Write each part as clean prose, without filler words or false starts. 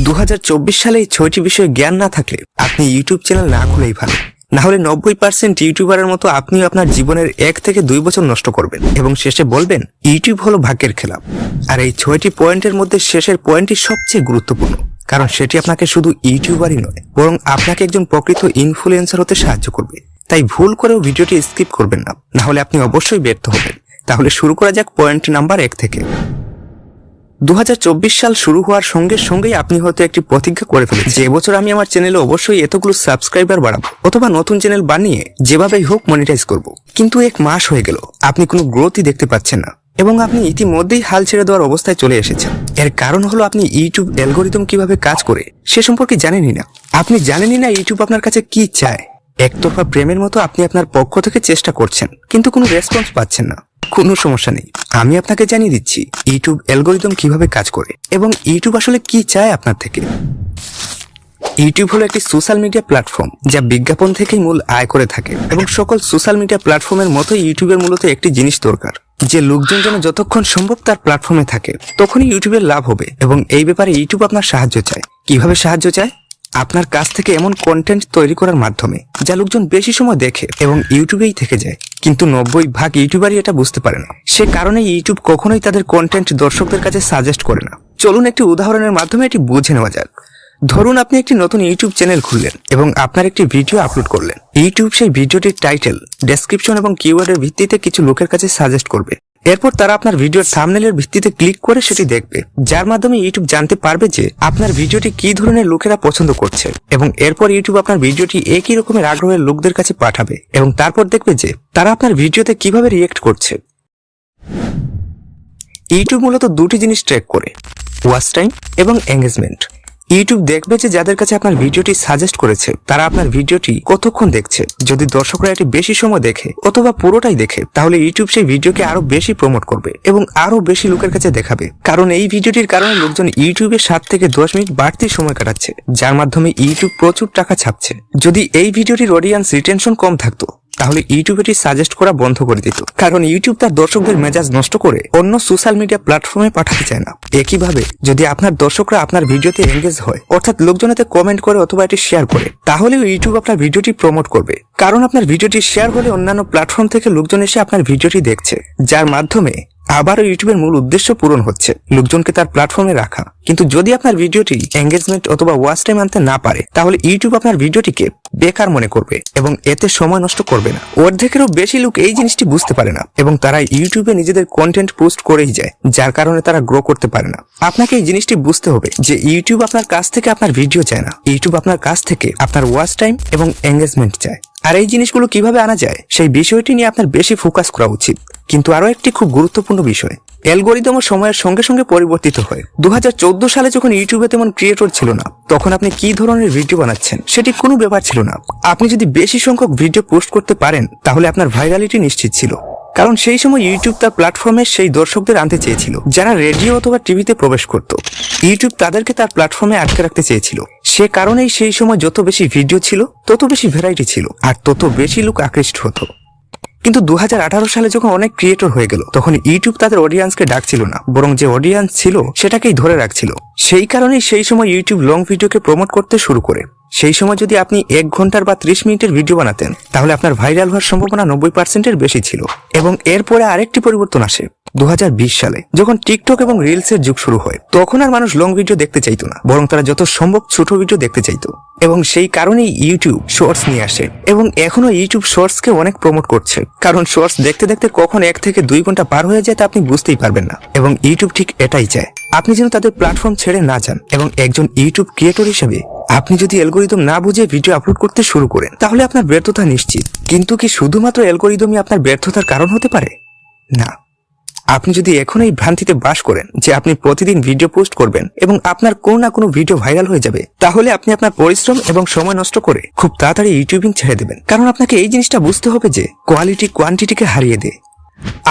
2024 সালে এই 6টি বিষয়ে জ্ঞান না থাকলে আপনি ইউটিউব চ্যানেল না খুলেই ভালো। না হলে 90% ইউটিউবারের মতো আপনিও আপনার জীবনের 1 থেকে 2 বছর নষ্ট করবেন এবং শেষে বলবেন ইউটিউব হলো ভাগ্যের খেলা। আর এই 6টি পয়েন্টের মধ্যে শেষের পয়েন্টটি সবচেয়ে গুরুত্বপূর্ণ, কারণ সেটি আপনাকে শুধু ইউটিউবারই নয় বরং আপনাকে একজন প্রকৃত ইনফ্লুয়েন্সার হতে সাহায্য করবে। তাই ভুল করেও ভিডিওটি স্কিপ করবেন না, না হলে আপনি অবশ্যই ব্যর্থ হবেন। তাহলে শুরু করা যাক পয়েন্ট নাম্বার 1 থেকে। 2024 সাল শুরু হওয়ার সঙ্গে সঙ্গেই আপনি হয়তো একটি প্রতিজ্ঞা করে ফেলেছেন যে এবছর আমি আমার চ্যানেলে অবশ্যই এতগুলো সাবস্ক্রাইবার বাড়াবো অথবা নতুন চ্যানেল বানিয়ে যেভাবেই হোক মনিটাইজ করব। কিন্তু 1 মাস হয়ে গেল, আপনি কোনো গ্রোথই দেখতে পাচ্ছেন না এবং আপনি ইতিমধ্যেই হাল ছেড়ে দেওয়ার অবস্থায় চলে এসেছেন। এর কারণ হলো আপনি ইউটিউব অ্যালগরিদম কিভাবে কাজ করে সে সম্পর্কে জানেনই না। আপনি জানেনই না ইউটিউব আপনার কাছে কি চায়। একতরফা প্রেমের মতো আপনি আপনার পক্ষ থেকে চেষ্টা করছেন কিন্তু কোনো রেসপন্স পাচ্ছেন না। কোনো সমস্যা নেই, আমি আপনাকে জানিয়ে দিচ্ছি ইউটিউব অ্যালগরিদম কিভাবে কাজ করে এবং ইউটিউব আসলে কি চায় আপনার থেকে। ইউটিউব হলো একটি সোশ্যাল মিডিয়া প্ল্যাটফর্ম যা বিজ্ঞাপন থেকেই মূল আয় করে থাকে এবং সকল সোশ্যাল মিডিয়া প্ল্যাটফর্মের মতো ইউটিউবের মূলত একটি জিনিস দরকার যে লোকজন যেন যতক্ষণ সম্ভব তার প্ল্যাটফর্মে থাকে তখনই ইউটিউবের লাভ হবে এবং এই ব্যাপারে ইউটিউব আপনার সাহায্য চায়। কিভাবে সাহায্য চায়? আপনার কাছ থেকে এমন কন্টেন্ট তৈরি করার মাধ্যমে যা লোকজন বেশি সময় দেখে এবং ইউটিউবেই থেকে যায়। কিন্তু 90% ইউটিউবারই এটা বুঝতে পারে না। সে কারণে ইউটিউব কখনোই তাদের কন্টেন্ট দর্শকদের কাছে সাজেস্ট করে না। চলুন একটি উদাহরণের মাধ্যমে এটি বুঝে নেওয়া যাক। ধরুন আপনি একটি নতুন ইউটিউব চ্যানেল খুললেন এবং আপনার একটি ভিডিও আপলোড করলেন। ইউটিউব সেই ভিডিওটির টাইটেল, ডেসক্রিপশন এবং কিওয়ার্ডের ভিত্তিতে কিছু লোকের কাছে সাজেস্ট করবে। এরপর তারা আপনার ভিডিওর থাম্বনেলের ভিত্তিতে ক্লিক করে সেটি দেখবে, যার মাধ্যমে ইউটিউব জানতে পারবে যে আপনার ভিডিওটি কি ধরনের লোকেরা পছন্দ করছে এবং এরপর ইউটিউব আপনার ভিডিওটি একই রকমের আগ্রহের লোকদের কাছে পাঠাবে এবং তারপর দেখবে যে তারা আপনার ভিডিওতে কিভাবে রিয়েক্ট করছে। ইউটিউব মূলত 2টি জিনিস ট্র্যাক করে, ওয়াচ টাইম এবং এঙ্গেজমেন্ট। ইউটিউব দেখবে যে যাদের কাছে আপনার ভিডিওটি সাজেস্ট করেছে তারা আপনার ভিডিওটি কতক্ষণ দেখছে। যদি দর্শকরা এটি বেশি সময় দেখে অথবা পুরোটাই দেখে তাহলে ইউটিউব সেই ভিডিওকে আরো বেশি প্রমোট করবে এবং আরো বেশি লোকের কাছে দেখাবে, কারণ এই ভিডিওটির কারণে লোকজন ইউটিউবে 7 থেকে 10 মিনিট বাড়তি সময় কাটাচ্ছে, যার মাধ্যমে ইউটিউব প্রচুর টাকা ছাপছে। যদি এই ভিডিওটির অডিয়েন্স রিটেনশন কম থাকতো তাহলে ইউটিউব এটি সাজেস্ট করা বন্ধ করে দিত, কারণ ইউটিউব তার দর্শকদের মেজাজ নষ্ট করে অন্য সোশ্যাল মিডিয়া প্ল্যাটফর্মে পাঠাতে চায় না। একইভাবে যদি আপনার দর্শকরা আপনার ভিডিওতে এনগেজ হয় অর্থাৎ লোকজন এতে কমেন্ট করে অথবা এটি শেয়ার করে তাহলেও ইউটিউব আপনার ভিডিওটি প্রমোট করবে, কারণ আপনার ভিডিওটি শেয়ার হলে অন্যান্য প্ল্যাটফর্ম থেকে লোকজন এসে আপনার ভিডিওটি দেখছে, যার মাধ্যমে আবারও ইউটিউবের মূল উদ্দেশ্য পূরণ হচ্ছে, লোকজনকে তার প্ল্যাটফর্মে রাখা। কিন্তু যদি আপনার ভিডিওটি এঙ্গেজমেন্ট অথবা ওয়াচ টাইম আনতে না পারে তাহলে ইউটিউব আপনার ভিডিওটিকে বেকার মনে করবে এবং এতে সময় নষ্ট করবে না। অর্ধেকেরও বেশি লোক এই জিনিসটি বুঝতে পারে না এবং তারা ইউটিউবে নিজেদের কন্টেন্ট পোস্ট করেই যায়, যার কারণে তারা গ্রো করতে পারে না। আপনাকে এই জিনিসটি বুঝতে হবে যে ইউটিউব আপনার কাছ থেকে আপনার ভিডিও চায় না, ইউটিউব আপনার কাছ থেকে আপনার ওয়াচ টাইম এবং এঙ্গেজমেন্ট চায়। আর এই জিনিসগুলো কিভাবে আনা যায় সেই বিষয়টি নিয়ে আপনার বেশি ফোকাস করা উচিত। কিন্তু আরো একটি খুব গুরুত্বপূর্ণ বিষয়, অ্যালগরিদম সময়ের সঙ্গে সঙ্গে পরিবর্তিত হয়। 2014 সালে যখন ইউটিউবে তেমন ক্রিয়েটর ছিল না তখন আপনি কি ধরনের ভিডিও বানাচ্ছেন সেটি কোনো ব্যাপার ছিল না। আপনি যদি বেশি সংখ্যক ভিডিও পোস্ট করতে পারেন তাহলে আপনার ভাইরালিটি নিশ্চিত ছিল, কারণ সেই সময় ইউটিউব তার প্ল্যাটফর্মে সেই দর্শকদের আনতে চেয়েছিল যারা রেডিও অথবা টিভিতে প্রবেশ করত। ইউটিউব তাদেরকে তার প্ল্যাটফর্মে আটকে রাখতে চেয়েছিল। সে কারণেই সেই সময় যত বেশি ভিডিও ছিল তত বেশি ভ্যারাইটি ছিল আর তত বেশি লোক আকৃষ্ট হতো। কিন্তু 2018 সালে যখন অনেক ক্রিয়েটর হয়ে গেল তখন ইউটিউব তাদের অডিয়েন্সকে ডাকছিল না, বরং যে অডিয়েন্স ছিল সেটাকেই ধরে রাখছিল। সেই কারণেই সেই সময় ইউটিউব লং ভিডিওকে প্রমোট করতে শুরু করে। সেই সময় যদি আপনি 1 ঘন্টার বা 30 মিনিটের ভিডিও বানাতেন তাহলে আপনার ভাইরাল হওয়ার সম্ভাবনা 90%-এর বেশি ছিল। এবং এরপরে আরেকটি পরিবর্তন আসে 2020 সালে যখন টিকটক এবং রিলসের যুগ শুরু হয়। তখন আর মানুষ লং ভিডিও দেখতে চাইতো না, বরং তারা যত সম্ভব ছোট ভিডিও দেখতে চাইতো এবং সেই কারণেই ইউটিউব শর্টস নিয়ে আসে এবং এখনো ইউটিউব শর্টসকে অনেক প্রমোট করছে, কারণ শর্টস দেখতে দেখতে কখন 1 থেকে 2 ঘন্টা পার হয়ে যায় তা আপনি বুঝতেই পারবেন না। এবং ইউটিউব ঠিক এটাই চায়, আপনি যেন তাদের প্ল্যাটফর্ম ছেড়ে না যান। এবং একজন ইউটিউব ক্রিয়েটর হিসেবে আপনি যদি অ্যালগরিদম না বুঝে ভিডিও আপলোড করতে শুরু করেন তাহলে আপনার ব্যর্থতা নিশ্চিত। কিন্তু কি শুধুমাত্র অ্যালগরিদমই আপনার ব্যর্থতার কারণ হতে পারে? না। আপনি যদি এখন এই ভ্রান্তিতে বাস করেন যে আপনি প্রতিদিন ভিডিও পোস্ট করবেন এবং আপনার কোনো না কোনো ভিডিও ভাইরাল হয়ে যাবে তাহলে আপনি আপনার পরিশ্রম এবং সময় নষ্ট করে খুব তাড়াতাড়ি ইউটিউবিং ছেড়ে দেবেন, কারণ আপনাকে এই জিনিসটা বুঝতে হবে যে কোয়ালিটি কোয়ান্টিটিকে হারিয়ে দেয়।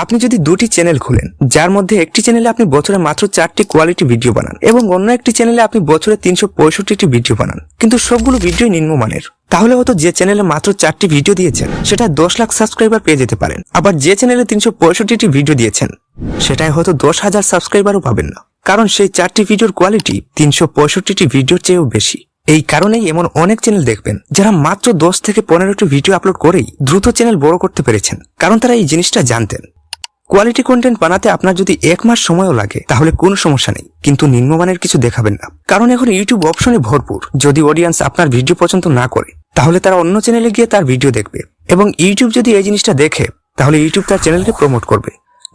আপনি যদি 2টি চ্যানেল খুলেন যার মধ্যে একটি চ্যানেলে আপনি বছরে মাত্র 4টি কোয়ালিটি ভিডিও বানান এবং অন্য একটি চ্যানেলে আপনি বছরে 365টি ভিডিও বানান কিন্তু সবগুলো ভিডিও নিম্নমানের, তাহলে হয়তো যে চ্যানেলে মাত্র 4টি ভিডিও দিয়েছেন সেটা 10 লাখ সাবস্ক্রাইবার পেয়ে যেতে পারেন, আবার যে চ্যানেলে 365টি ভিডিও দিয়েছেন সেটাই হয়তো 10,000 সাবস্ক্রাইবারও পাবেন না। কারণ সেই 4টি ভিডিওর কোয়ালিটি 365টি ভিডিওর চেয়েও বেশি। এই কারণেই এমন অনেক চ্যানেল দেখবেন যারা মাত্র 10 থেকে 15টি ভিডিও আপলোড করেই দ্রুত চ্যানেল বড় করতে পেরেছেন, কারণ তারা এই জিনিসটা জানতেন। কোয়ালিটি কন্টেন্ট বানাতে আপনার যদি 1 মাস সময়ও লাগে তাহলে কোনো সমস্যা নেই, কিন্তু নিম্নমানের কিছু দেখাবেন না, কারণ এখন ইউটিউব অপশনে ভরপুর। যদি অডিয়েন্স আপনার ভিডিও পছন্দ না করে তাহলে তারা অন্য চ্যানেলে গিয়ে তার ভিডিও দেখবে, এবং ইউটিউব যদি এই জিনিসটা দেখে তাহলে ইউটিউব তার চ্যানেলকে প্রমোট করবে।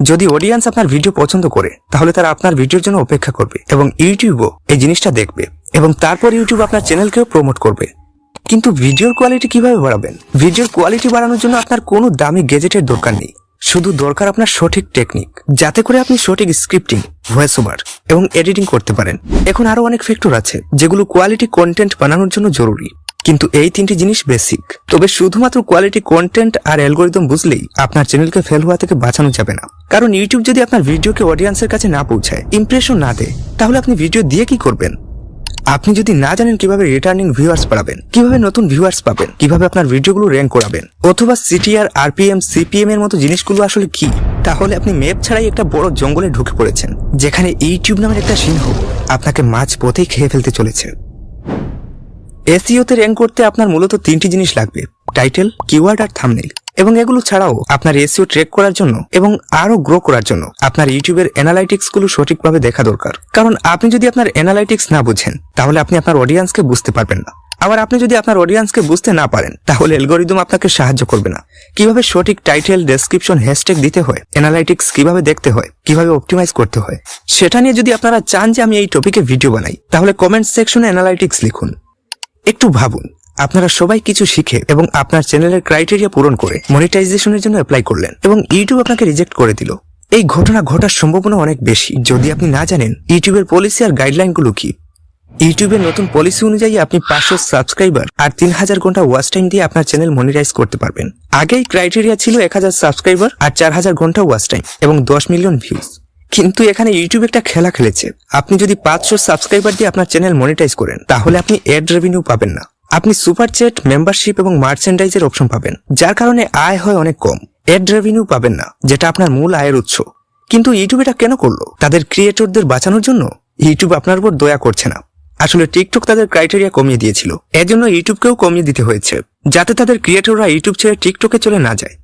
যদি অডিয়েন্স আপনার ভিডিও পছন্দ করে তাহলে তারা আপনার ভিডিওর জন্য অপেক্ষা করবে, এবং ইউটিউবও এই জিনিসটা দেখবে, এবং তারপর ইউটিউব আপনার চ্যানেলকেও প্রমোট করবে। কিন্তু ভিডিওর কোয়ালিটি কিভাবে বাড়াবেন? ভিডিওর কোয়ালিটি বাড়ানোর জন্য আপনার কোনো দামি গ্যাজেটের দরকার নেই, শুধু দরকার আপনার সঠিক টেকনিক, যাতে করে আপনি সঠিক স্ক্রিপ্টিং, ভয়েস ওভার এবং এডিটিং করতে পারেন। এখন আরো অনেক ফ্যাক্টর আছে যেগুলো কোয়ালিটি কন্টেন্ট বানানোর জন্য জরুরি, কিন্তু এই 3টি জিনিস বেসিক। তবে শুধুমাত্র কোয়ালিটি কন্টেন্ট আর অ্যালগরিদম বুঝলেই আপনার চ্যানেলকে ফেল হওয়া থেকে বাঁচানো যাবে না, কারণ ইউটিউব যদি আপনার ভিডিওকে অডিয়েন্সের কাছে না পৌঁছায়, ইমপ্রেশন না দেয়, তাহলে আপনি ভিডিও দিয়ে কি করবেন? আপনি যদি না জানেন কিভাবে রিটার্নিং ভিউয়ার্স বাড়াবেন, কিভাবে নতুন ভিউয়ার্স পাবেন, কিভাবে আপনার ভিডিওগুলো র্যাঙ্ক করাবেন, অথবা সিটিআর, আরপিএম, সিপিএম এর মতো জিনিসগুলো আসলে কি, তাহলে আপনি ম্যাপ ছাড়াই একটা বড় জঙ্গলে ঢুকে পড়েছেন, যেখানে ইউটিউব নামের একটা সিংহ আপনাকে মাঝ পথেই খেয়ে ফেলতে চলেছে। এসইওতে র্যাঙ্ক করতে আপনার মূলত 3টি জিনিস লাগবে: টাইটেল, কিওয়ার্ড আর থাম্বনেইল। এবং এগুলো ছাড়াও আপনার এসইও ট্র্যাক করার জন্য এবং আরো গ্রো করার জন্য আপনার ইউটিউবের অ্যানালাইটিক্স গুলো সঠিকভাবে দেখা দরকার, কারণ আপনি যদি আপনার অ্যানালাইটিক্স না বুঝেন তাহলে আপনি আপনার অডিয়েন্সকে বুঝতে পারবেন না। আবার আপনি যদি আপনার অডিয়েন্সকে বুঝতে না পারেন তাহলে অ্যালগরিদম আপনাকে সাহায্য করবে না। কিভাবে সঠিক টাইটেল, ডেসক্রিপশন, হ্যাশট্যাগ দিতে হয়, অ্যানালাইটিক্স কিভাবে দেখতে হয়, কিভাবে অপটিমাইজ করতে হয়, সেটা নিয়ে যদি আপনারা চান যে আমি এই টপিকে ভিডিও বানাই, তাহলে কমেন্ট সেকশনে অ্যানালাইটিক্স লিখুন। একটু ভাবুন, আপনারা সবাই কিছু শিখে এবং আপনার চ্যানেলের ক্রাইটেরিয়া পূরণ করে মনিটাইজেশনের জন্য অ্যাপ্লাই করলেন এবং ইউটিউব আপনাকে রিজেক্ট করে দিল। এই ঘটনা ঘটার সম্ভাবনা অনেক বেশি যদি আপনি না জানেন ইউটিউবের পলিসি আর গাইডলাইনগুলো কি। ইউটিউবের নতুন পলিসি অনুযায়ী আপনি 500 সাবস্ক্রাইবার আর 3000 ঘন্টা ওয়াচ টাইম দিয়ে আপনার চ্যানেল মনিটাইজ করতে পারবেন। আগেই ক্রাইটেরিয়া ছিল 1000 সাবস্ক্রাইবার আর 4000 ঘন্টা ওয়াচ টাইম এবং 10 মিলিয়ন ভিউজ। কিন্তু এখানে ইউটিউব একটা খেলা খেলেছে। আপনি যদি 500 সাবস্ক্রাইবার দিয়ে আপনার চ্যানেল মনিটাইজ করেন তাহলে আপনি অ্যাড রেভিনিউ পাবেন না, আপনি সুপার চ্যাট, মেম্বারশিপ এবং মার্চেন্ডাইজের অপশন পাবেন, যার কারণে আয় হয় অনেক কম। অ্যাড রেভিনিউ পাবেন না, যেটা আপনার মূল আয়ের উৎস। কিন্তু ইউটিউব এটা কেন করলো? তাদের ক্রিয়েটরদের বাঁচানোর জন্য? ইউটিউব আপনার উপর দয়া করছে না। আসলে টিকটক তাদের ক্রাইটেরিয়া কমিয়ে দিয়েছিল, এজন্য ইউটিউবকেও কমিয়ে দিতে হয়েছে, যাতে তাদের ক্রিয়েটররা ইউটিউব ছেড়ে টিকটকে চলে না যায়।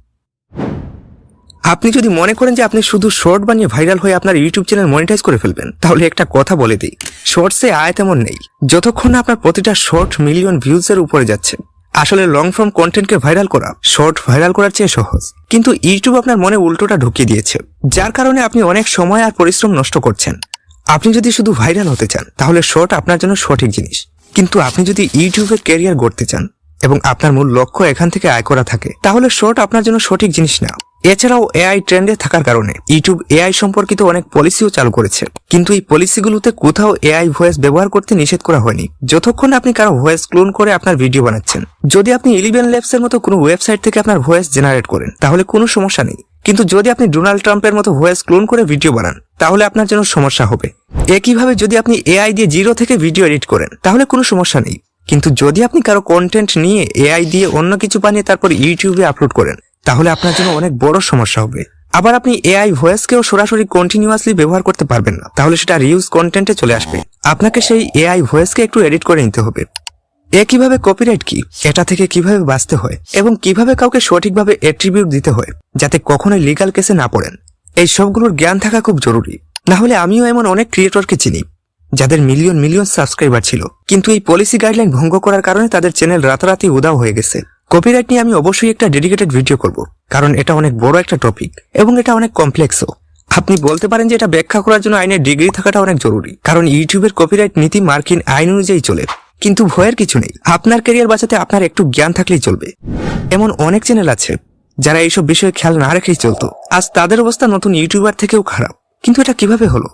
আপনি যদি মনে করেন যে আপনি শুধু শর্ট বানিয়ে ভাইরাল হয়ে আপনার ইউটিউব চ্যানেল মনিটাইজ করে ফেলবেন, তাহলে একটা কথা বলে দিই, শর্টসে আয় তেমন নেই, যতক্ষণ না আপনার প্রতিটা শর্ট মিলিয়ন ভিউজের উপরে যাচ্ছে। আসলে লং ফর্ম কন্টেন্টকে ভাইরাল করা শর্ট ভাইরাল করার চেয়ে সহজ, কিন্তু ইউটিউব আপনার মনে উল্টোটা ঢুকিয়ে দিয়েছে, যার কারণে আপনি অনেক সময় আর পরিশ্রম নষ্ট করছেন। আপনি যদি শুধু ভাইরাল হতে চান তাহলে শর্ট আপনার জন্য সঠিক জিনিস, কিন্তু আপনি যদি ইউটিউবের ক্যারিয়ার গড়তে চান এবং আপনার মূল লক্ষ্য এখান থেকে আয় করা থাকে, তাহলে শর্ট আপনার জন্য সঠিক জিনিস না। এছাড়াও এআই ট্রেন্ডে থাকার কারণে ইউটিউব এআই সম্পর্কিত অনেক পলিসিও চালু করেছে, কিন্তু এই পলিসিগুলোতে কোথাও এআই ভয়েস ব্যবহার করতে নিষেধ করা হয়নি, যতক্ষণ আপনি কারো ভয়েস ক্লোন করে আপনার ভিডিও বানাচ্ছেন। যদি আপনি 11 ল্যাবস এর মতো কোনো ওয়েবসাইট থেকে আপনার ভয়েস জেনারেট করেন তাহলে কোনো সমস্যা নেই, কিন্তু যদি আপনি ডোনাল্ড ট্রাম্পের মতো ভয়েস ক্লোন করে ভিডিও বানান তাহলে আপনার জন্য সমস্যা হবে। একইভাবে যদি আপনি এআই দিয়ে 0 থেকে ভিডিও এডিট করেন তাহলে কোনো সমস্যা নেই, কিন্তু যদি আপনি কারো কন্টেন্ট নিয়ে এআই দিয়ে অন্য কিছু বানিয়ে তারপর ইউটিউবে আপলোড করেন তাহলে আপনার জন্য অনেক বড় সমস্যা হবে। আবার আপনি এআই ভয়েসকেও সরাসরি কন্টিনিউয়াসলি ব্যবহার করতে পারবেন না, তাহলে সেটা রিউজ কন্টেন্টে চলে আসবে। আপনাকে সেই এআই ভয়েসকে একটু এডিট করে নিতে হবে। একইভাবে কপিরাইট কি, এটা থেকে কিভাবে বাঁচতে হয় এবং কিভাবে কাউকে সঠিকভাবে অ্যাট্রিবিউট দিতে হয় যাতে কখনোই লিগ্যাল কেসে না পড়েন, এই সবগুলোর জ্ঞান থাকা খুব জরুরি। না হলে আমিও এমন অনেক ক্রিয়েটরকে চিনি যাদের মিলিয়ন মিলিয়ন সাবস্ক্রাইবার ছিল, কিন্তু এই পলিসি গাইডলাইন ভঙ্গ করার কারণে তাদের চ্যানেল রাতারাতি উধাও হয়ে গেছে। কপিরাইট নিয়ে আমি অবশ্যই একটা ডেডিকেটেড ভিডিও করব, কারণ এটা অনেক বড় একটা টপিক এবং এটা অনেক কমপ্লেক্সও। আপনি বলতে পারেন যে এটা ব্যাখ্যা করার জন্য আইনের ডিগ্রি থাকাটা অনেক জরুরি, কারণ ইউটিউবের কপিরাইট নীতি মার্কিন আইন অনুযায়ী চলে, কিন্তু ভয়ের কিছু নেই। আপনার ক্যারিয়ার বাঁচাতে আপনার একটু জ্ঞান থাকলেই চলবে। এমন অনেক চ্যানেল আছে যারা এইসব বিষয়ে খেয়াল না রেখেই চলতো, আজ তাদের অবস্থা নতুন ইউটিউবার থেকেও খারাপ। কিন্তু এটা কিভাবে হলো?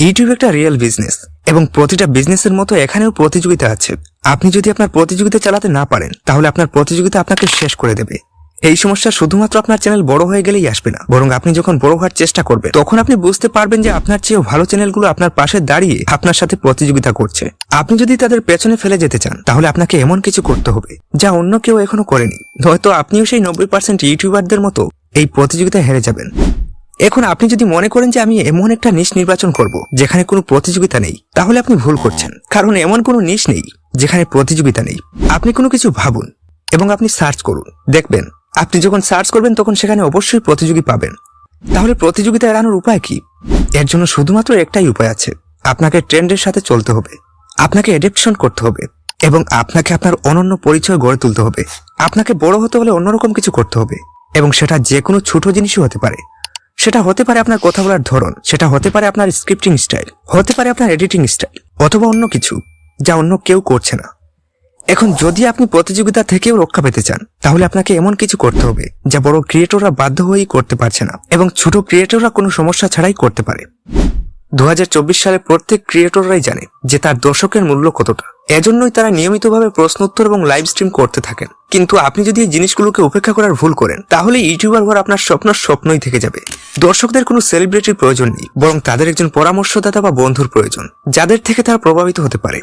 ইউটিউব একটা রিয়েল বিজনেস এবং প্রতিটা বিজনেসের মতো এখানেও প্রতিযোগিতা আছে। আপনি যদি আপনার প্রতিযোগিতা চালাতে না পারেন তাহলে আপনার প্রতিযোগিতা আপনাকে শেষ করে দেবে। এই সমস্যা শুধুমাত্র আপনার চ্যানেল বড় হয়ে গেলেই আসবে না, বরং আপনি যখন বড় হওয়ার চেষ্টা করবেন তখন আপনি বুঝতে পারবেন যে আপনার চেয়েও ভালো চ্যানেলগুলো আপনার পাশে দাঁড়িয়ে আপনার সাথে প্রতিযোগিতা করছে। আপনি যদি তাদের পেছনে ফেলে যেতে চান তাহলে আপনাকে এমন কিছু করতে হবে যা অন্য কেউ এখনো করেনি, হয়তো আপনিও সেই 90% ইউটিউবারদের মতো এই প্রতিযোগিতায় হেরে যাবেন। এখন আপনি যদি মনে করেন যে আমি এমন একটা নিশ নির্বাচন করব যেখানে কোনো প্রতিযোগিতা নেই, তাহলে আপনি ভুল করছেন। কারণ এমন কোনো নিশ নেই যেখানে প্রতিযোগিতা নেই। আপনি কোনো কিছু ভাবুন এবং আপনি সার্চ করুন, দেখবেন আপনি যখন সার্চ করবেন তখন সেখানে অবশ্যই প্রতিযোগী পাবেন। তাহলে প্রতিযোগিতা এড়ানোর উপায় কি? এর জন্য শুধুমাত্র একটাই উপায় আছে। আপনাকে ট্রেন্ডের সাথে চলতে হবে, আপনাকে অ্যাডাপশন করতে হবে এবং আপনাকে আপনার অনন্য পরিচয় গড়ে তুলতে হবে। আপনাকে বড় হতে হলে অন্যরকম কিছু করতে হবে এবং সেটা যে কোনো ছোট জিনিসই হতে পারে। সেটা হতে পারে আপনার কথা বলার ধরন, সেটা হতে পারে আপনার স্ক্রিপ্টিং স্টাইল, হতে পারে আপনার এডিটিং স্টাইল, অথবা অন্য কিছু যা অন্য কেউ করছে না। এখন যদি আপনি প্রতিযোগিতা থেকেও রক্ষা পেতে চান, তাহলে আপনাকে এমন কিছু করতে হবে যা বড় ক্রিয়েটররা বাধ্য হয়েই করতে পারছে না এবং ছোট ক্রিয়েটররা কোনো সমস্যা ছাড়াই করতে পারে। 2024 সালে প্রত্যেক ক্রিয়েটররাই জানে যে তার দর্শকের মূল্য কতটা। এজন্যই তারা নিয়মিতভাবে প্রশ্ন উত্তর এবং লাইভ স্ট্রিম করতে থাকেন। কিন্তু আপনি যদি এই জিনিসগুলোকে উপেক্ষা করার ভুল করেন, তাহলে ইউটিউবার হওয়ার আপনার স্বপ্নই থেকে যাবে। দর্শকদের কোনো সেলিব্রিটির প্রয়োজন নেই, বরং তাদের একজন পরামর্শদাতা বা বন্ধুর প্রয়োজন, যাদের থেকে তারা প্রভাবিত হতে পারে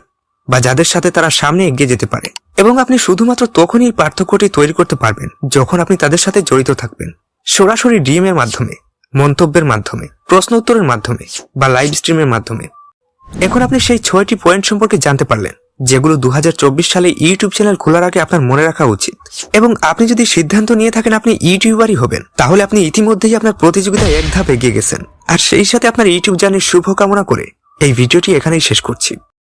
বা যাদের সাথে তারা সামনে এগিয়ে যেতে পারে। এবং আপনি শুধুমাত্র তখনই এই পার্থক্যটি তৈরি করতে পারবেন যখন আপনি তাদের সাথে জড়িত থাকবেন, সরাসরি ডিএম এর মাধ্যমে, মন্তব্যের মাধ্যমে, প্রশ্ন উত্তরের মাধ্যমে বা লাইভ স্ট্রিমের মাধ্যমে। এখন আপনি সেই 6টি পয়েন্ট সম্পর্কে জানতে পারলেন যেগুলো 2024 সালে ইউটিউব চ্যানেল খোলার আগে আপনার মনে রাখা উচিত। এবং আপনি যদি সিদ্ধান্ত নিয়ে থাকেন আপনি ইউটিউবারই হবেন, তাহলে আপনি ইতিমধ্যেই আপনার প্রতিযোগিতায় এক ধাপ এগিয়ে গেছেন। আর সেই সাথে আপনার ইউটিউব জার্নির শুভকামনা করে এই ভিডিওটি এখানেই শেষ করছি।